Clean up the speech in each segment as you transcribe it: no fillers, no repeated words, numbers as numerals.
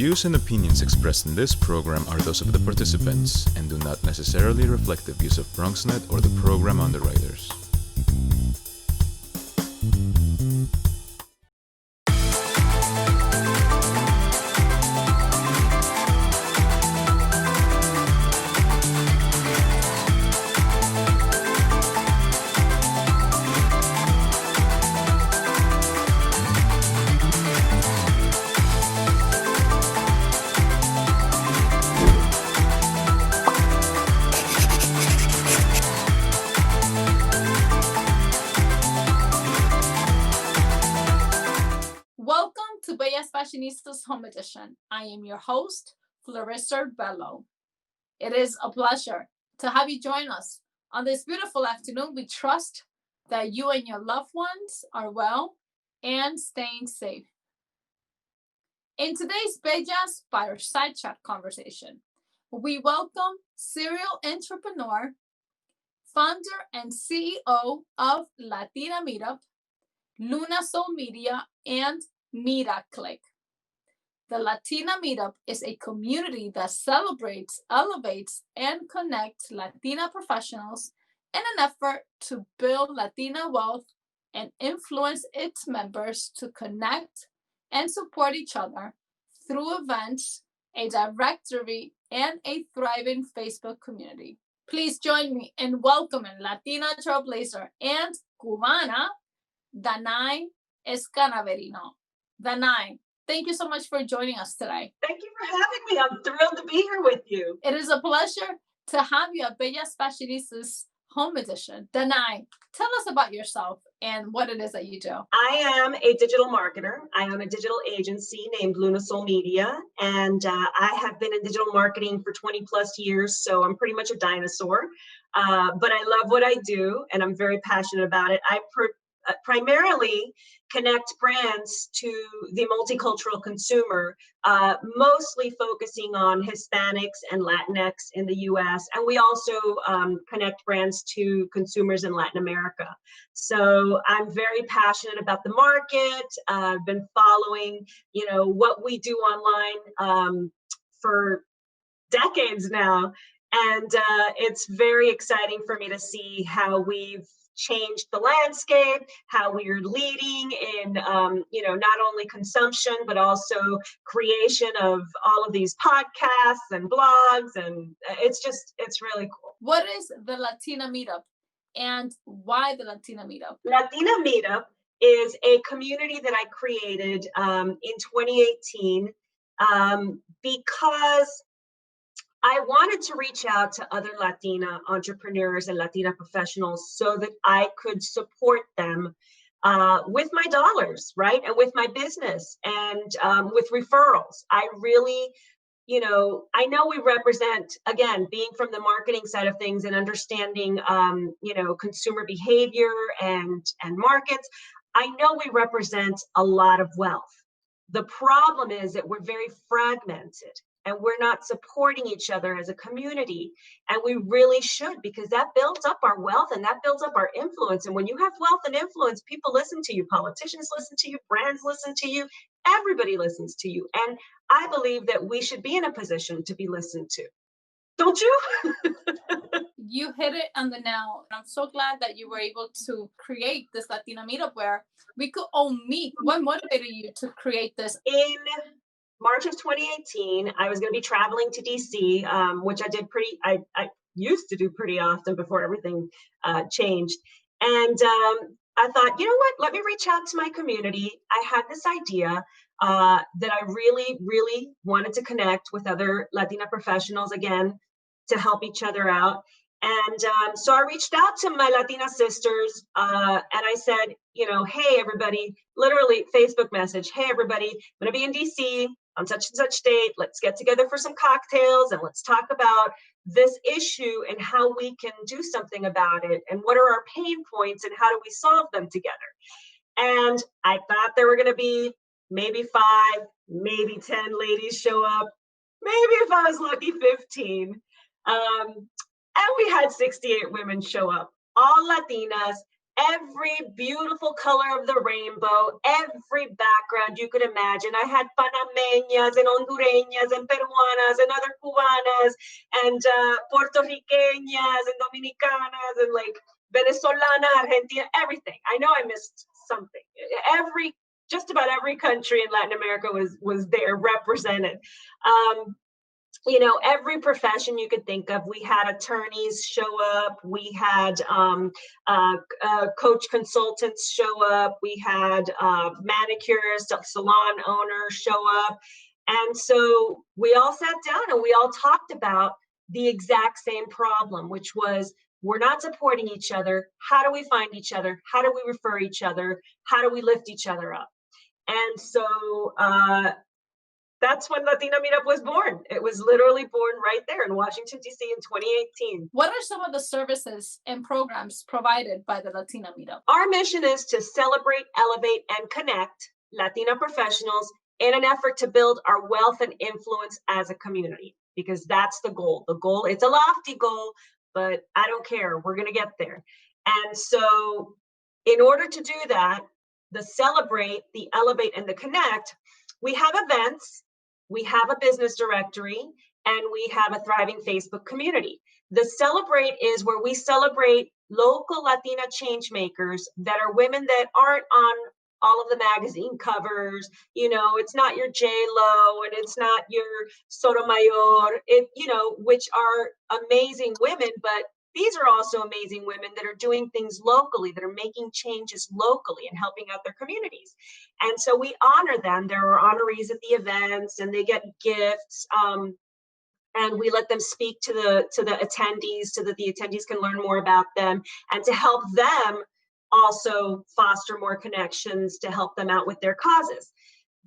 views and opinions expressed in this program are those of the participants and do not necessarily reflect the views of BronxNet or the program underwriters. Welcome to Fashionistas Home Edition. I am your host, Fleriser Bello. It is a pleasure to have you join us on this beautiful afternoon. We trust that you and your loved ones are well and staying safe. In today's Bellas Fireside chat conversation, we welcome serial entrepreneur, founder and CEO of Latina MeetUp, Lunasol Media, and MeetUp. The Latina MeetUp is a community that celebrates, elevates, and connects Latina professionals in an effort to build Latina wealth and influence its members to connect and support each other through events, a directory, and a thriving Facebook community. Please join me in welcoming Latina trailblazer and Cubana, Danay Escanaverino. Danay, thank you so much for joining us today. Thank you for having me. I'm thrilled to be here with you. It is a pleasure to have you at Bellas Fashionistas Home Edition. Danay, tell us about yourself and what it is that you do. I am a digital marketer. I own a digital agency named Lunasol Media, and I have been in digital marketing for 20 plus years, so I'm pretty much a dinosaur. But I love what I do, and I'm very passionate about it. I primarily connect brands to the multicultural consumer, mostly focusing on Hispanics and Latinx in the US. And we also connect brands to consumers in Latin America. So I'm very passionate about the market. I've been following, what we do online for decades now. And it's very exciting for me to see how we've changed the landscape, how we're leading in, not only consumption, but also creation of all of these podcasts and blogs. And it's really cool. What is the Latina MeetUp and why the Latina MeetUp? Latina MeetUp is a community that I created in 2018 because I wanted to reach out to other Latina entrepreneurs and Latina professionals so that I could support them with my dollars, right? And with my business and with referrals. I really, I know we represent, again, being from the marketing side of things and understanding, consumer behavior and markets. I know we represent a lot of wealth. The problem is that we're very fragmented. And we're not supporting each other as a community. And we really should, because that builds up our wealth and that builds up our influence. And when you have wealth and influence, people listen to you, politicians listen to you, brands listen to you, everybody listens to you. And I believe that we should be in a position to be listened to. Don't you? You hit it on the nail. I'm so glad that you were able to create this Latina MeetUp where we could all meet. What motivated you to create this? In March of 2018, I was going to be traveling to DC, which I used to do pretty often before everything changed. And I thought, you know what, let me reach out to my community. I had this idea that I really, really wanted to connect with other Latina professionals again to help each other out. And so I reached out to my Latina sisters and I said, hey, everybody, literally Facebook message, hey, everybody, I'm going to be in DC on such and such date. Let's get together for some cocktails and let's talk about this issue and how we can do something about it. And what are our pain points and how do we solve them together? And I thought there were going to be maybe 5, maybe 10 ladies show up. Maybe if I was lucky, 15. And we had 68 women show up, all Latinas. every beautiful color of the rainbow, every background you could imagine. I had Panameñas and Hondureñas and Peruanas and other Cubanas and Puerto Riqueñas and Dominicanas and like Venezolana, Argentina, everything. I know I missed something. Just about every country in Latin America was there represented. Every profession you could think of. We had attorneys show up. We had coach consultants show up. We had manicurists, salon owners show up. And so we all sat down and we all talked about the exact same problem, which was we're not supporting each other. How do we find each other? How do we refer each other? How do we lift each other up? And so that's when Latina MeetUp was born. It was literally born right there in Washington, D.C. in 2018. What are some of the services and programs provided by the Latina MeetUp? Our mission is to celebrate, elevate, and connect Latina professionals in an effort to build our wealth and influence as a community, because that's the goal. The goal, it's a lofty goal, but I don't care. We're going to get there. And so in order to do that, the celebrate, the elevate, and the connect, we have events. We have a business directory, and we have a thriving Facebook community. The celebrate is where we celebrate local Latina change makers that are women that aren't on all of the magazine covers. It's not your J-Lo and it's not your Sotomayor, which are amazing women, but these are also amazing women that are doing things locally, that are making changes locally and helping out their communities. And so we honor them. There are honorees at the events and they get gifts. And we let them speak to the attendees so that the attendees can learn more about them and to help them also foster more connections to help them out with their causes.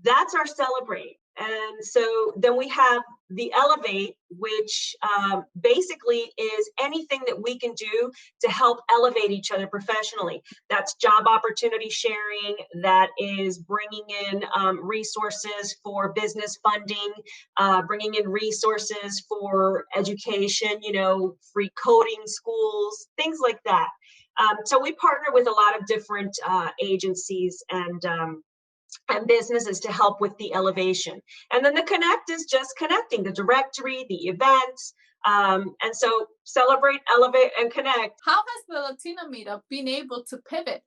That's our celebrate. And so then we have the elevate, which basically is anything that we can do to help elevate each other professionally. That's job opportunity sharing. That is bringing in resources for business funding, bringing in resources for education, free coding schools, things like that. So we partner with a lot of different agencies and businesses to help with the elevation. And then the connect is just connecting the directory, the events. And so celebrate, elevate, and connect. How has the Latina MeetUp been able to pivot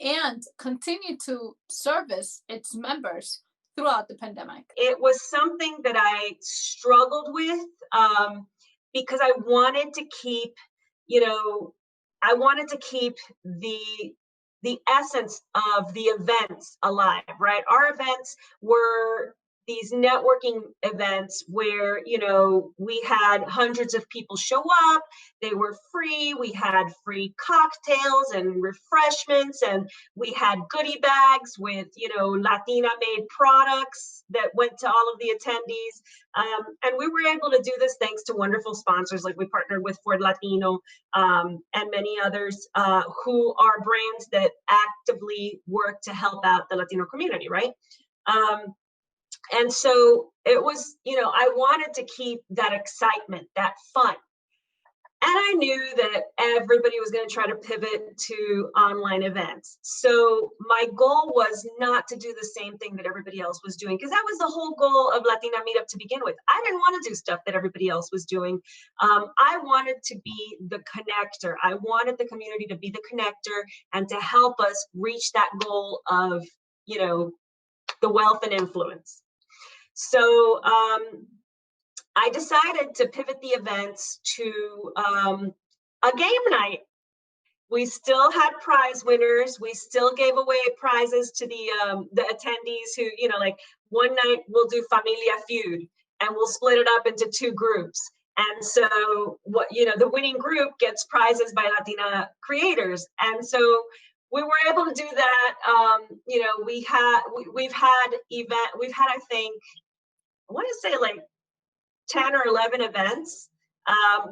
and continue to service its members throughout the pandemic? It was something that I struggled with because I wanted to keep, the essence of the events alive, right? Our events were these networking events where, we had hundreds of people show up. They were free. We had free cocktails and refreshments, and we had goodie bags with, Latina made products that went to all of the attendees. And we were able to do this thanks to wonderful sponsors. Like we partnered with Ford Latino and many others who are brands that actively work to help out the Latino community, right? And so it was, I wanted to keep that excitement, that fun. And I knew that everybody was going to try to pivot to online events. So my goal was not to do the same thing that everybody else was doing, because that was the whole goal of Latina MeetUp to begin with. I didn't want to do stuff that everybody else was doing. I wanted to be the connector. I wanted the community to be the connector and to help us reach that goal of, the wealth and influence. So I decided to pivot the events to a game night. We still had prize winners. We still gave away prizes to the attendees who, like one night we'll do Familia Feud and we'll split it up into two groups. And so the winning group gets prizes by Latina creators. And so we were able to do that. We've had I think, I want to say like 10 or 11 events.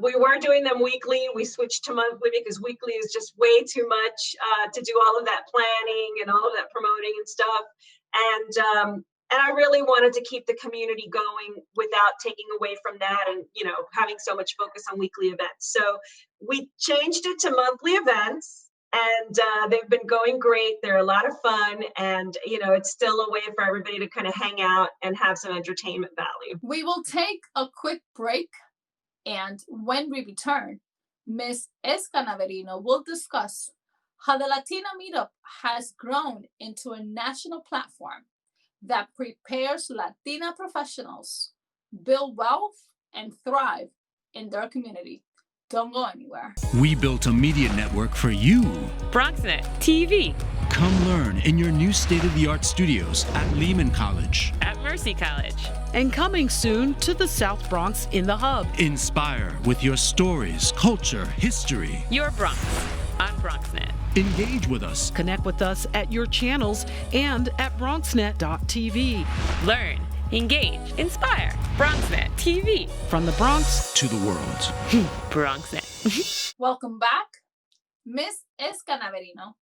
We were doing them weekly. We switched to monthly because weekly is just way too much to do all of that planning and all of that promoting and stuff. And I really wanted to keep the community going without taking away from that and, having so much focus on weekly events. So we changed it to monthly events. And they've been going great. They're a lot of fun. And, it's still a way for everybody to kind of hang out and have some entertainment value. We will take a quick break. And when we return, Ms. Escanaverino will discuss how the Latina Meetup has grown into a national platform that prepares Latina professionals build wealth and thrive in their community. Don't go anywhere. We built a media network for you. BronxNet TV. Come learn in your new state-of-the-art studios at Lehman College. At Mercy College. And coming soon to the South Bronx in the Hub. Inspire with your stories, culture, history. Your Bronx on BronxNet. Engage with us. Connect with us at your channels and at BronxNet.tv. Learn, engage, inspire. BronxNet TV. From the Bronx to the world. BronxNet. Welcome back. Ms. Escanaverino,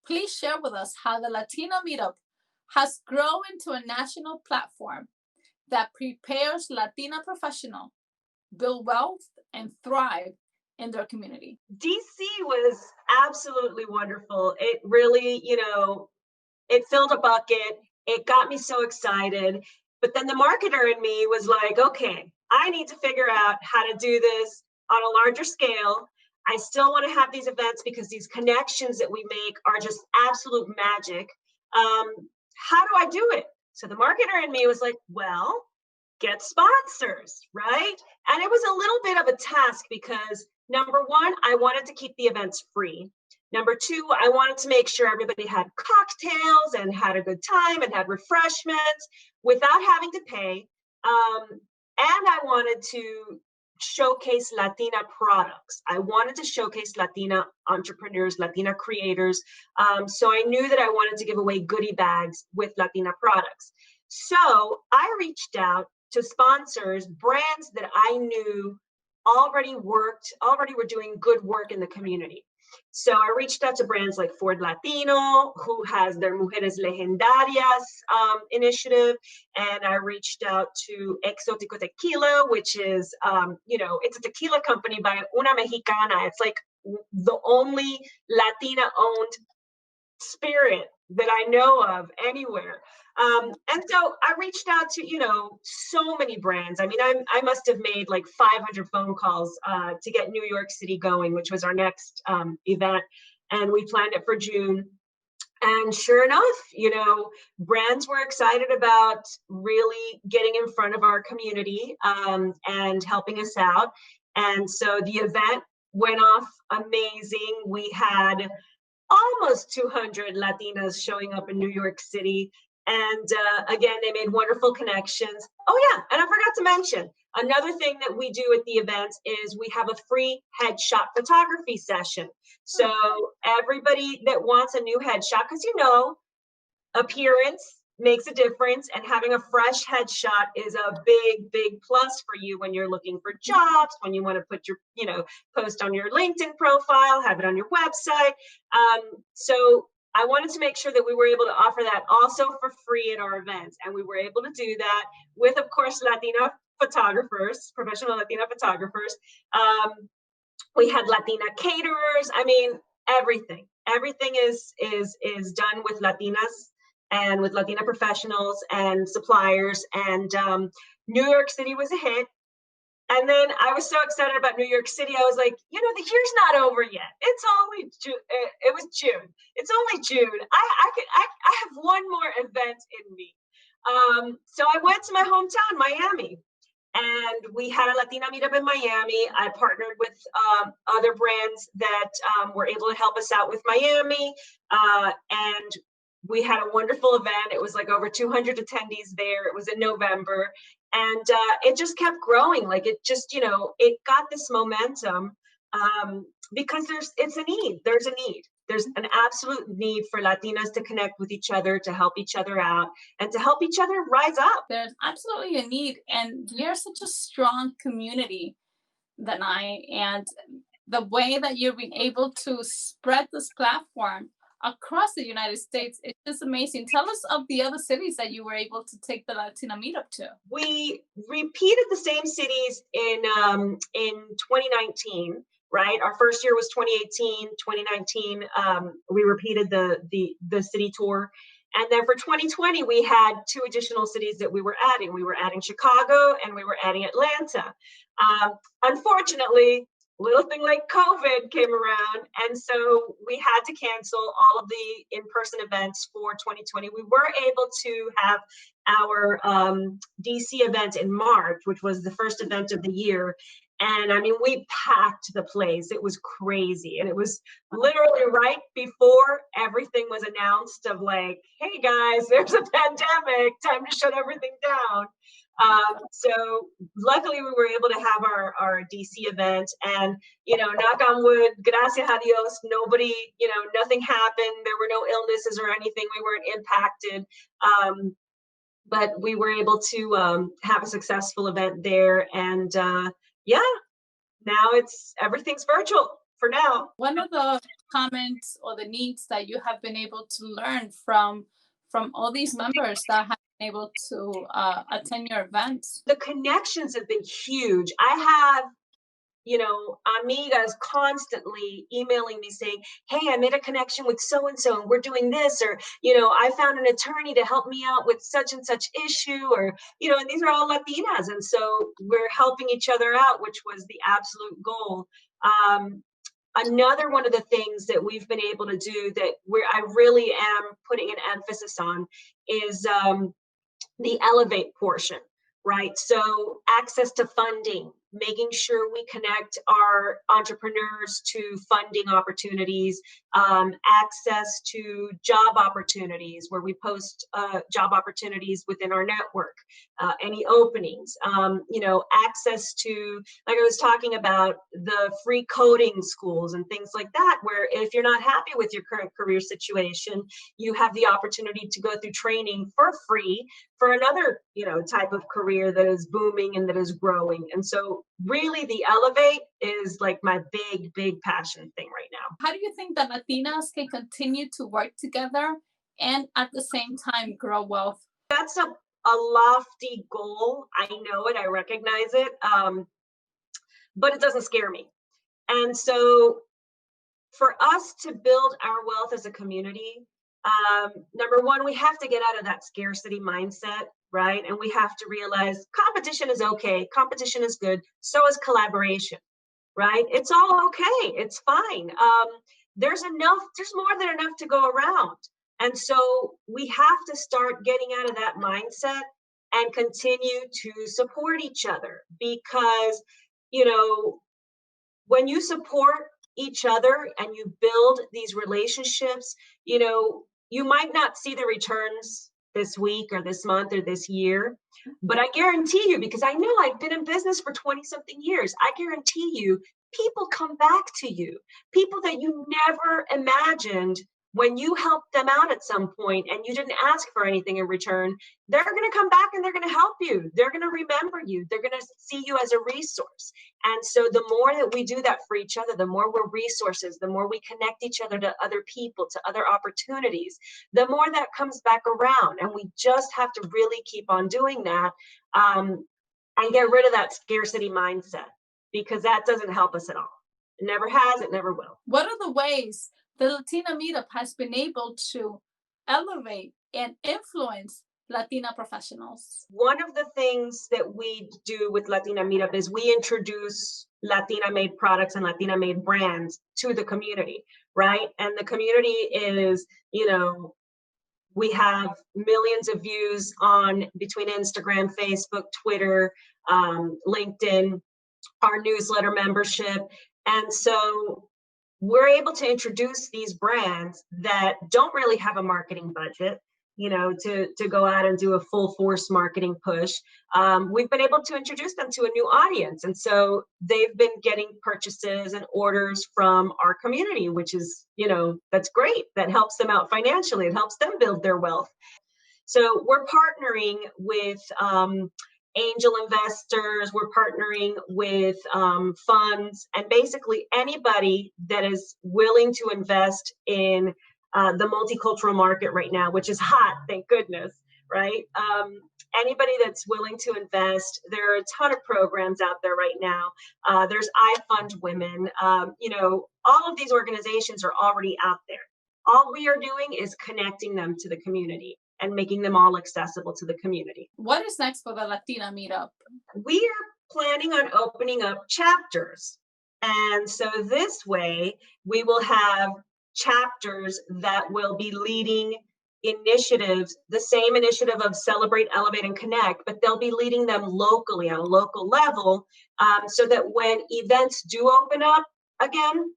please share with us how the Latino Meetup has grown into a national platform that prepares Latina professionals build wealth and thrive in their community. DC was absolutely wonderful. It really, it filled a bucket. It got me so excited. But then the marketer in me was like, okay, I need to figure out how to do this on a larger scale. I still want to have these events because these connections that we make are just absolute magic. How do I do it? So the marketer in me was like, well, get sponsors, right? And it was a little bit of a task because number one, I wanted to keep the events free. Number two, I wanted to make sure everybody had cocktails and had a good time and had refreshments without having to pay. And I wanted to showcase Latina products. I wanted to showcase Latina entrepreneurs, Latina creators. So I knew that I wanted to give away goodie bags with Latina products. So I reached out to sponsors, brands that I knew already were doing good work in the community. So I reached out to brands like Ford Latino, who has their Mujeres Legendarias initiative. And I reached out to Exótico Tequila, which is, it's a tequila company by una mexicana. It's like the only Latina-owned spirit that I know of anywhere. And so I reached out to, so many brands. I mean, I must have made like 500 phone calls to get New York City going, which was our next event. And we planned it for June. And sure enough, brands were excited about really getting in front of our community and helping us out. And so the event went off amazing. We had almost 200 Latinas showing up in New York City. And again, they made wonderful connections. Oh yeah, and I forgot to mention, another thing that we do at the events is we have a free headshot photography session. So everybody that wants a new headshot, because appearance makes a difference, and having a fresh headshot is a big, big plus for you when you're looking for jobs, when you want to put your, post on your LinkedIn profile, have it on your website. So I wanted to make sure that we were able to offer that also for free at our events. And we were able to do that with, of course, Latina photographers, professional Latina photographers. We had Latina caterers. I mean, everything is done with Latinas and with Latina professionals and suppliers. And New York City was a hit. And then I was so excited about New York City. I was like, the year's not over yet. It's only June. It was June. It's only June. I have one more event in me. So I went to my hometown, Miami, and we had a Latina meetup in Miami. I partnered with other brands that were able to help us out with Miami. And we had a wonderful event. It was like over 200 attendees there. It was in November. And it just kept growing. Like it just, it got this momentum because it's a need. There's a need. There's an absolute need for Latinas to connect with each other, to help each other out, and to help each other rise up. There's absolutely a need. And you're such a strong community, Danay. And the way that you've been able to spread this platform across the United States, it's just amazing. Tell us of the other cities that you were able to take the Latina Meetup to. We repeated the same cities in 2019, right? Our first year was 2018, 2019. We repeated the city tour. And then for 2020, we had 2 additional cities that we were adding. We were adding Chicago and we were adding Atlanta. Unfortunately, little thing like COVID came around, and so we had to cancel all of the in-person events for 2020. We were able to have our DC event in March, which was the first event of the year. And I mean, we packed the place. It was crazy. And it was literally right before everything was announced of like, hey guys, there's a pandemic, time to shut everything down. So luckily we were able to have our DC event, and, you know, knock on wood, gracias a Dios, nobody, you know, nothing happened. There were no illnesses or anything. We weren't impacted. But we were able to have a successful event there. And yeah, now everything's virtual for now. One of the comments or the needs that you have been able to learn from all these members that have been able to attend your events? The connections have been huge. I have, you know, amigas constantly emailing me saying, hey, I made a connection with so-and-so and we're doing this, or, you know, I found an attorney to help me out with such and such issue, or, you know, and these are all Latinas. And so we're helping each other out, which was the absolute goal. Another one of the things that we've been able to do that I really am putting an emphasis on is the elevate portion, right? So access to funding, making sure we connect our entrepreneurs to funding opportunities, access to job opportunities where we post job opportunities within our network, any openings, you know, access to, like I was talking about, the free coding schools and things like that, where if you're not happy with your current career situation, you have the opportunity to go through training for free for another, you know, type of career that is booming and that is growing. And so really the elevate is like my big passion thing right now. How do you think that Latinas can continue to work together and at the same time grow wealth? That's a lofty goal. I know it, I recognize it, but it doesn't scare me. And so for us to build our wealth as a community, number one, we have to get out of that scarcity mindset, right? And we have to realize competition is okay. Competition is good. So is collaboration, right? It's all okay. It's fine. There's more than enough to go around. And so we have to start getting out of that mindset and continue to support each other, because, you know, when you support each other and you build these relationships, you know, you might not see the returns this week or this month or this year, but I guarantee you, because I know I've been in business for 20 something years, I guarantee you people come back to you, people that you never imagined when you helped them out at some point and you didn't ask for anything in return. They're going to come back and they're going to help you. They're going to remember you. They're going to see you as a resource. And so the more that we do that for each other, the more we're resources, the more we connect each other to other people, to other opportunities, the more that comes back around. And we just have to really keep on doing that, and get rid of that scarcity mindset, because that doesn't help us at all. It never has, it never will. What are the ways the Latina Meetup has been able to elevate and influence Latina professionals? One of the things that we do with Latina Meetup is we introduce Latina-made products and Latina-made brands to the community, right? And the community is, you know, we have millions of views on between Instagram, Facebook, Twitter, LinkedIn, our newsletter membership. And so we're able to introduce these brands that don't really have a marketing budget, you know, to go out and do a full force marketing push. We've been able to introduce them to a new audience. And so they've been getting purchases and orders from our community, which is, you know, that's great. That helps them out financially. It helps them build their wealth. So we're partnering with angel investors, we're partnering with funds, and basically anybody that is willing to invest in the multicultural market right now, which is hot, thank goodness, right? anybody that's willing to invest, there are a ton of programs out there right now. There's I Fund Women. All of these organizations are already out there. All we are doing is connecting them to the community and making them all accessible to the community. What is next for the Latina meetup? We are planning on opening up chapters. And so this way, we will have chapters that will be leading initiatives, the same initiative of Celebrate, Elevate, and Connect, but they'll be leading them locally on a local level, so that when events do open up again,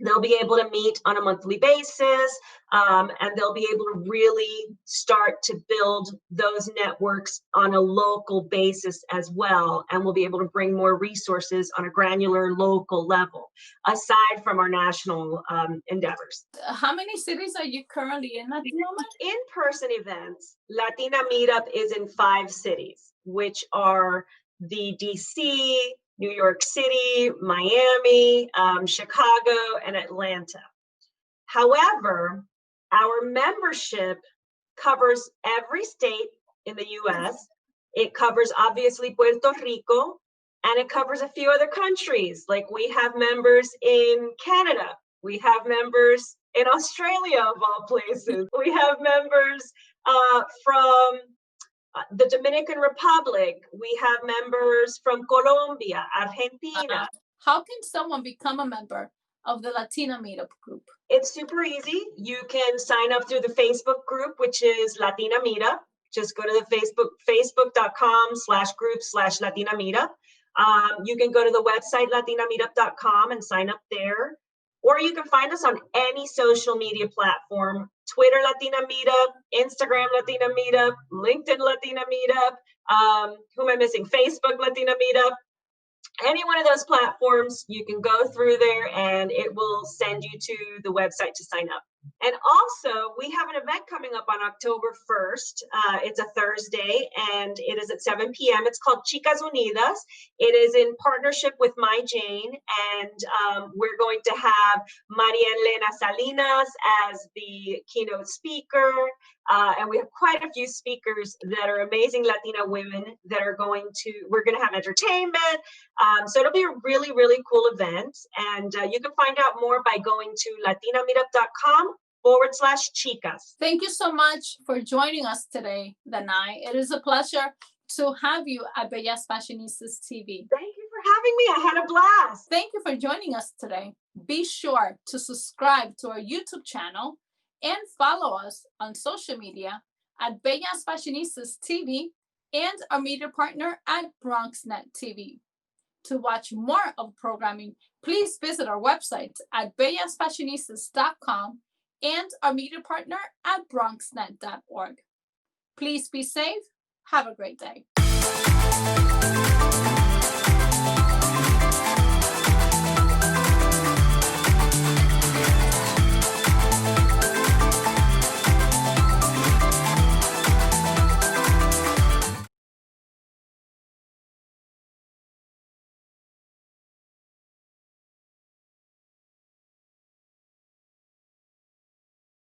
they'll be able to meet on a monthly basis, and they'll be able to really start to build those networks on a local basis as well. And we'll be able to bring more resources on a granular local level, aside from our national endeavors. How many cities are you currently in at the moment? In-person events, Latina Meetup is in 5 cities, which are the DC, New York City, Miami, Chicago, and Atlanta. However, our membership covers every state in the US. It covers obviously Puerto Rico, and it covers a few other countries. Like we have members in Canada. We have members in Australia, of all places. We have members from the Dominican Republic. We have members from Colombia, Argentina. How can someone become a member of the Latina Meetup group? It's super easy. You can sign up through the Facebook group, which is Latina Meetup. Just go to the facebook.com/group/Latina Meetup. You can go to the website latinameetup.com and sign up there. Or you can find us on any social media platform: Twitter Latina Meetup, Instagram Latina Meetup, LinkedIn Latina Meetup. Who am I missing? Facebook Latina Meetup. Any one of those platforms, you can go through there and it will send you to the website to sign up. And also, we have an event coming up on October 1st. It's a Thursday, and it is at 7 p.m. It's called Chicas Unidas. It is in partnership with My Jane, and we're going to have Maria Elena Salinas as the keynote speaker. And we have quite a few speakers that are amazing Latina women that are we're going to have entertainment. So it'll be a really, really cool event. And you can find out more by going to latinameetup.com/chicas. Thank you so much for joining us today, Danay. It is a pleasure to have you at Bellas Fashionistas TV. Thank you for having me. I had a blast. Thank you for joining us today. Be sure to subscribe to our YouTube channel and follow us on social media at Bellas Fashionistas TV and our media partner at BronxNet TV. To watch more of programming, please visit our website at bellasfashionistas.com and our media partner at bronxnet.org. Please be safe. Have a great day.